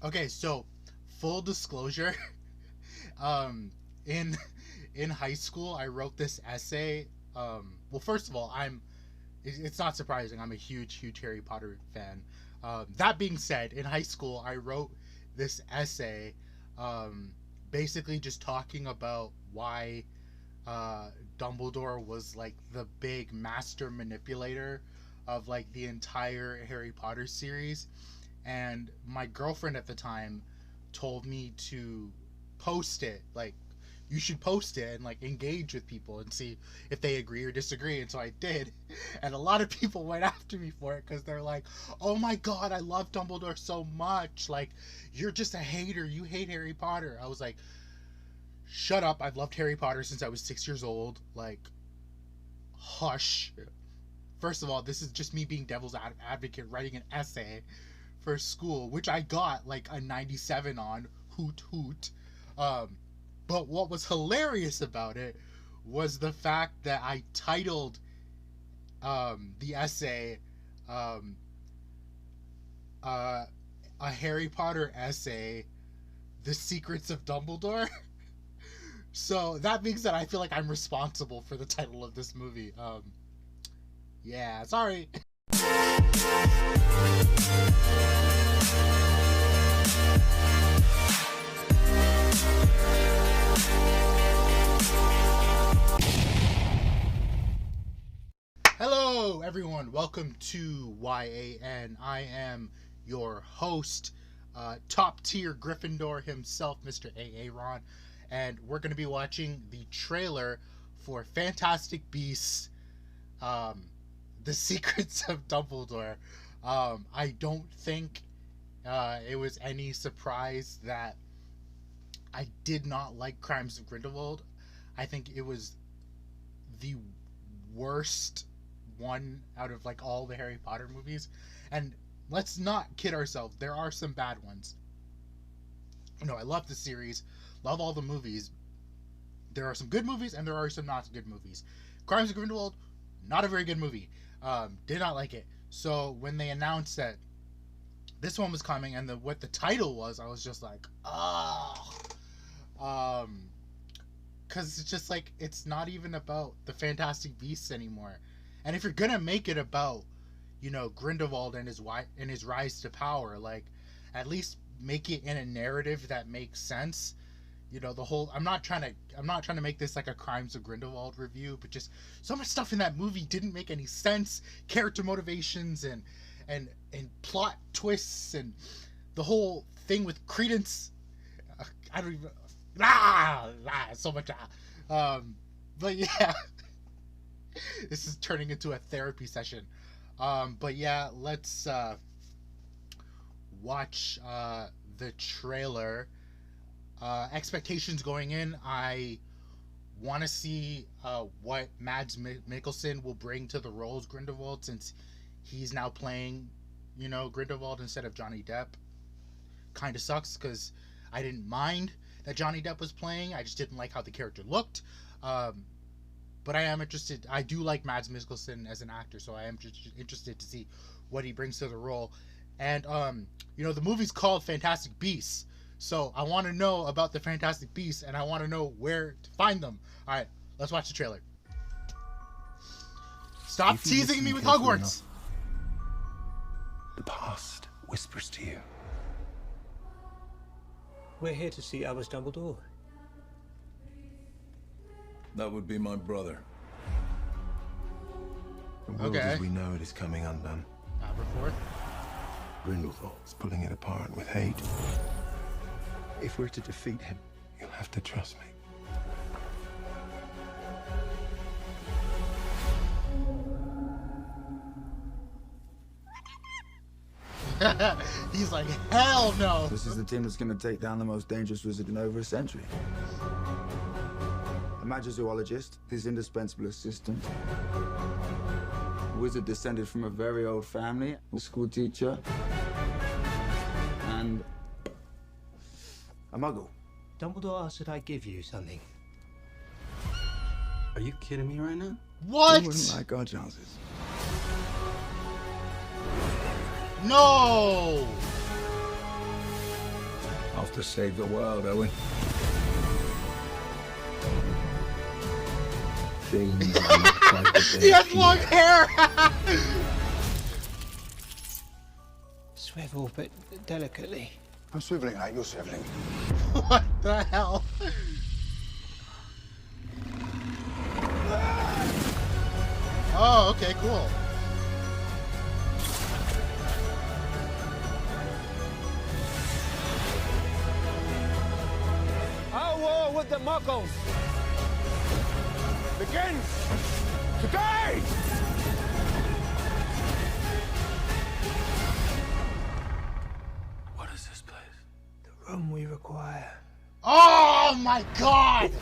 Okay, so full disclosure, um, in high school, I wrote this essay. Well, first of all, it's not surprising. I'm a huge Harry Potter fan. That being said, in high school, I wrote this essay, um, basically just talking about why Dumbledore was like the big master manipulator of like the entire Harry Potter series. And my girlfriend at the time told me to post it, like you should post it and like engage with people and see if they agree or disagree. And so I did, and a lot of people went after me for it because they're like, oh my god, I love Dumbledore so much, like you're just a hater, you hate Harry Potter. I was like, shut up, I've loved Harry Potter since I was 6 years old, like hush. First of all, this is just me being devil's advocate writing an essay for school, which I got like a 97 on. Hoot hoot. But what was hilarious about it was the fact that I titled the essay um, a Harry Potter essay, The Secrets of Dumbledore. So that means that I feel like I'm responsible for the title of this movie. Yeah, sorry. Hello, everyone. Welcome to YAN. I am your host, top tier Gryffindor himself, Mr. Aaron, and we're going to be watching the trailer for Fantastic Beasts, The Secrets of Dumbledore. I don't think it was any surprise that I did not like Crimes of Grindelwald. I think it was the worst one out of like all the Harry Potter movies. And let's not kid ourselves, there are some bad ones. I love the series, love all the movies. There are some good movies and there are some not good movies. Crimes of Grindelwald, not a very good movie. Did not like it. So when they announced that this one was coming and what the title was, I was just like, because it's just like, it's not even about the Fantastic Beasts anymore. And if you're gonna make it about, Grindelwald and his rise to power, like, at least make it in a narrative that makes sense. The whole, I'm not trying to make this like a Crimes of Grindelwald review, but just so much stuff in that movie didn't make any sense. Character motivations and plot twists and the whole thing with Credence. I don't even so much. But yeah, this is turning into a therapy session. But yeah, let's watch the trailer. Expectations going in, I want to see what Mads Mikkelsen will bring to the role as Grindelwald, since he's now playing, Grindelwald instead of Johnny Depp. Kind of sucks because I didn't mind that Johnny Depp was playing. I just didn't like how the character looked. But I am interested. I do like Mads Mikkelsen as an actor, so I am just interested to see what he brings to the role. And the movie's called Fantastic Beasts, so I want to know about the Fantastic Beasts, and I want to know where to find them. All right, let's watch the trailer. Stop teasing me with Hogwarts. Enough, the past whispers to you. We're here to see Albus Dumbledore. That would be my brother. The world Okay. as we know it is coming undone. Aberforth. Grindelwald's pulling it apart with hate. If we're to defeat him, you'll have to trust me. He's like, hell no. This is the team that's going to take down the most dangerous wizard in over a century. A magizoologist, his indispensable assistant. A wizard descended from a very old family, a school teacher, and a muggle. Dumbledore asked that I give you something. Are you kidding me right now? What? You wouldn't like our chances. No. Off to save the world, are we? Things are not quite what they He has appear. long hair. Swivel, but delicately. I'm swiveling like you're swiveling. What the hell? Oh, okay, cool. Our war with the Muggles begins today! What is this place? The room we require. Oh my god!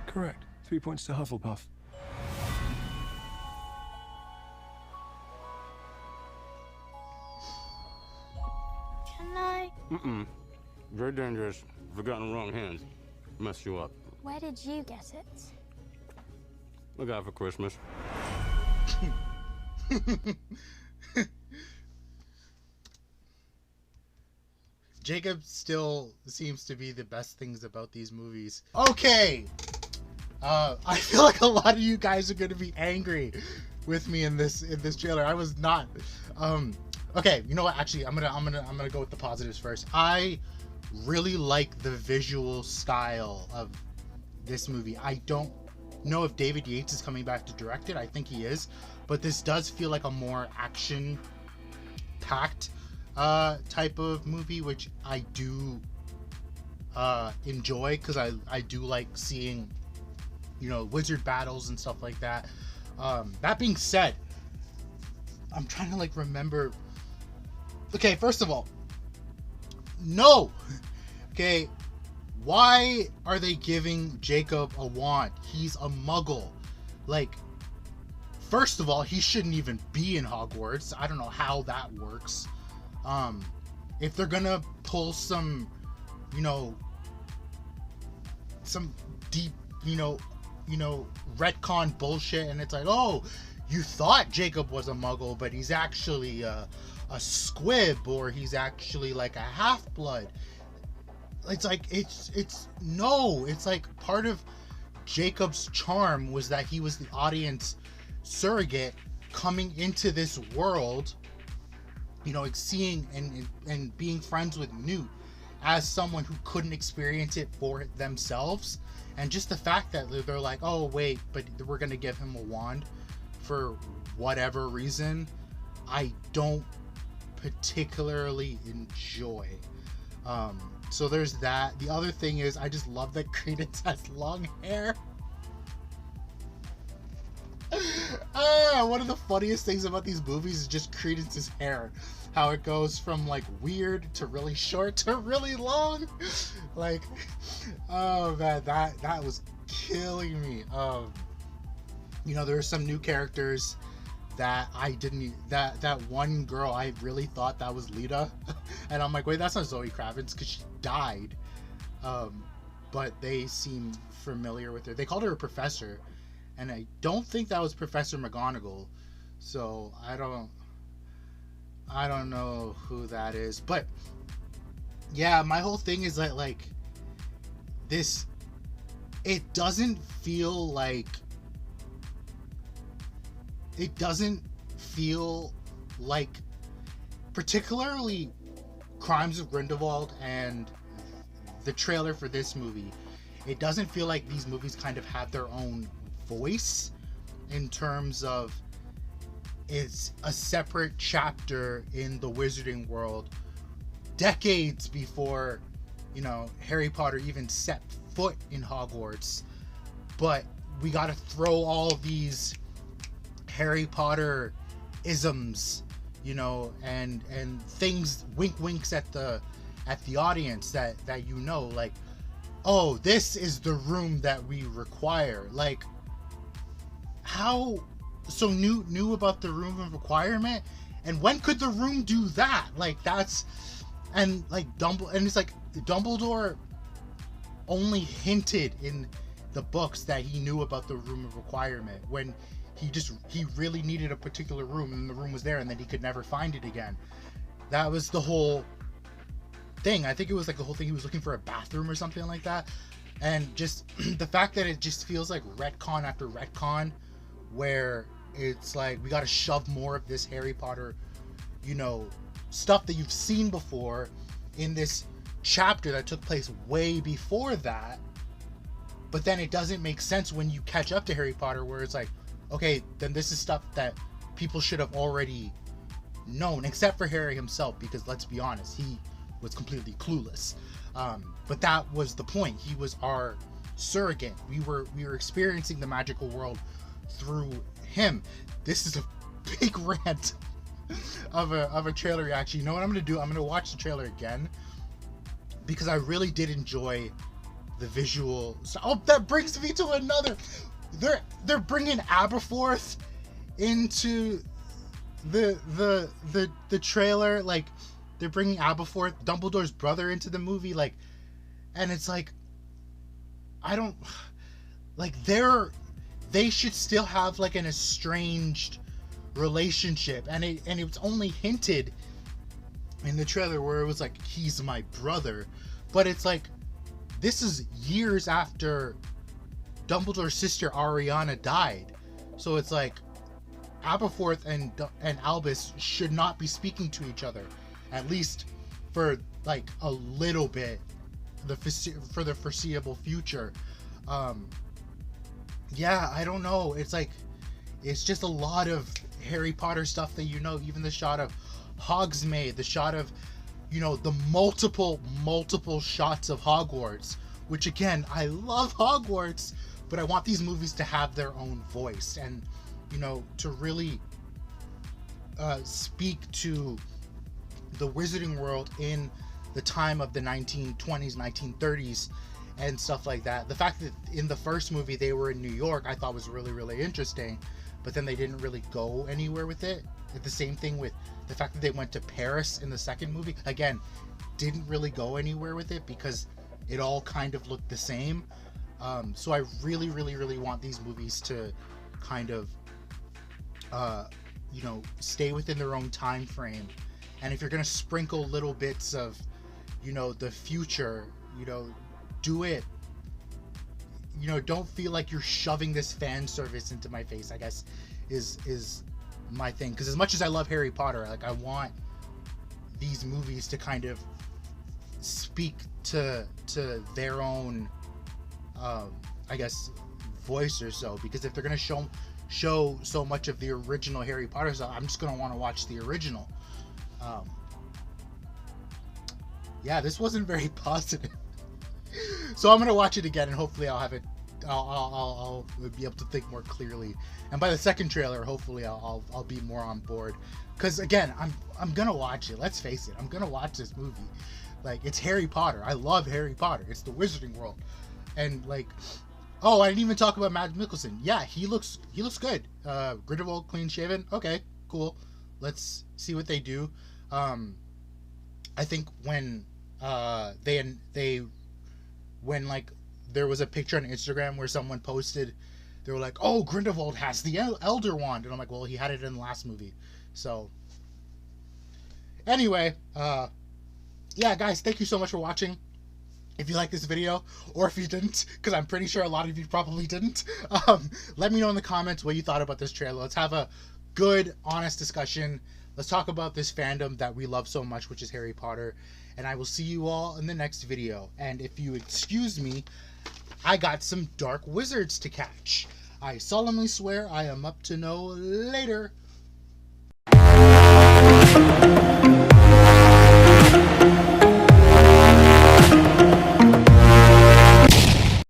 Correct. 3 points to Hufflepuff. Can I? Mm-mm. Very dangerous. If it got in the wrong hands, mess you up. Where did you get it? I got it for Christmas. Jacob still seems to be the best things about these movies. Okay! I feel like a lot of you guys are gonna be angry with me in this trailer. I was not. Okay, you know what? Actually, I'm gonna go with the positives first. I really like the visual style of this movie. I don't know if David Yates is coming back to direct it. I think he is, but this does feel like a more action-packed type of movie, which I do enjoy, because I do like seeing, you know, wizard battles and stuff like that. That being said, I'm trying to like remember. Okay, first of all, no. Okay, why are they giving Jacob a wand? He's a muggle. Like, first of all, he shouldn't even be in Hogwarts. I don't know how that works. If they're gonna pull some, you know, some deep, you know, retcon bullshit, and it's like, oh, you thought Jacob was a muggle, but he's actually a squib, or he's actually like a half-blood. It's like, it's like part of Jacob's charm was that he was the audience surrogate coming into this world, you know, like seeing and being friends with Newt as someone who couldn't experience it for themselves. And just the fact that they're like, oh wait, but we're gonna give him a wand for whatever reason, I don't particularly enjoy. So there's that. The other thing is, I just love that Credence has long hair. One of the funniest things about these movies is just Credence's hair. How it goes from like weird to really short to really long. Like, oh man, that was killing me. You know, there are some new characters that I didn't, that one girl, I really thought that was Lita. And I'm like, wait, that's not Zoe Kravitz, because she died. But they seem familiar with her. They called her a professor, and I don't think that was Professor McGonagall. So I don't know who that is. But yeah, my whole thing is that, like, this, it doesn't feel like particularly Crimes of Grindelwald and the trailer for this movie, it doesn't feel like these movies kind of have their own voice in terms of it's a separate chapter in the wizarding world decades before, you know, Harry Potter even set foot in Hogwarts. But we got to throw all of these Harry Potter isms, you know, and things, winks at the audience that you know, like, oh, this is the room that we require. Like, how so knew about the room of requirement, and when could the room do that? Like, that's, and like and it's like Dumbledore only hinted in the books that he knew about the room of requirement when he really needed a particular room, and the room was there, and then he could never find it again. That was the whole thing. I think it was like the whole thing. He was looking for a bathroom or something like that. And just the fact that it just feels like retcon after retcon, where it's like we got to shove more of this Harry Potter, you know, stuff that you've seen before in this chapter that took place way before that. But then it doesn't make sense when you catch up to Harry Potter, where it's like, okay, then this is stuff that people should have already known, except for Harry himself, because let's be honest, he was completely clueless. But that was the point. He was our surrogate. We were experiencing the magical world through him. This is a big rant of a trailer reaction. You know what I'm gonna do? I'm gonna watch the trailer again, because I really did enjoy the visual. Oh, that brings me to another. They're bringing Aberforth into the trailer. Like, they're bringing Aberforth, Dumbledore's brother, into the movie. Like, and it's like, I don't like, they should still have like an estranged relationship, and it was only hinted in the trailer where it was like, he's my brother, but it's like, this is years after Dumbledore's sister Ariana died, so it's like Aberforth and Albus should not be speaking to each other, at least for like a little bit, for the foreseeable future. Yeah, I don't know. It's like, it's just a lot of Harry Potter stuff that, you know, even the shot of Hogsmeade, the shot of, you know, the multiple shots of Hogwarts, which again, I love Hogwarts, but I want these movies to have their own voice, and, you know, to really speak to the wizarding world in the time of the 1920s, 1930s, and stuff like that. The fact that in the first movie they were in New York, I thought was really, really interesting, but then they didn't really go anywhere with it. The same thing with the fact that they went to Paris in the second movie. Again, didn't really go anywhere with it because it all kind of looked the same. So I really, really, really want these movies to kind of, you know, stay within their own time frame. And if you're going to sprinkle little bits of, you know, the future, you know, do it. You know, don't feel like you're shoving this fan service into my face, I guess, is my thing. Because as much as I love Harry Potter, like, I want these movies to kind of speak to their own, I guess, voice or so. Because if they're going to show so much of the original Harry Potter stuff, I'm just going to want to watch the original. Yeah, this wasn't very positive. So I'm gonna watch it again, and hopefully I'll have it. I'll be able to think more clearly. And by the second trailer, hopefully I'll be more on board. Because again, I'm gonna watch it. Let's face it, I'm gonna watch this movie. Like, it's Harry Potter. I love Harry Potter. It's the Wizarding World, and like, oh, I didn't even talk about Mads Mikkelsen. Yeah, he looks good. Grindelwald, clean shaven. Okay, cool. Let's see what they do. I think when when like there was a picture on Instagram where someone posted, they were like, oh, Grindelwald has the Elder Wand, and I'm like, well, he had it in the last movie. So anyway, yeah, guys, thank you so much for watching. If you like this video, or if you didn't, because I'm pretty sure a lot of you probably didn't, let me know in the comments what you thought about this trailer. Let's have a good, honest discussion. Let's talk about this fandom that we love so much, which is Harry Potter. And I will see you all in the next video. And if you excuse me, I got some dark wizards to catch. I solemnly swear I am up to no later.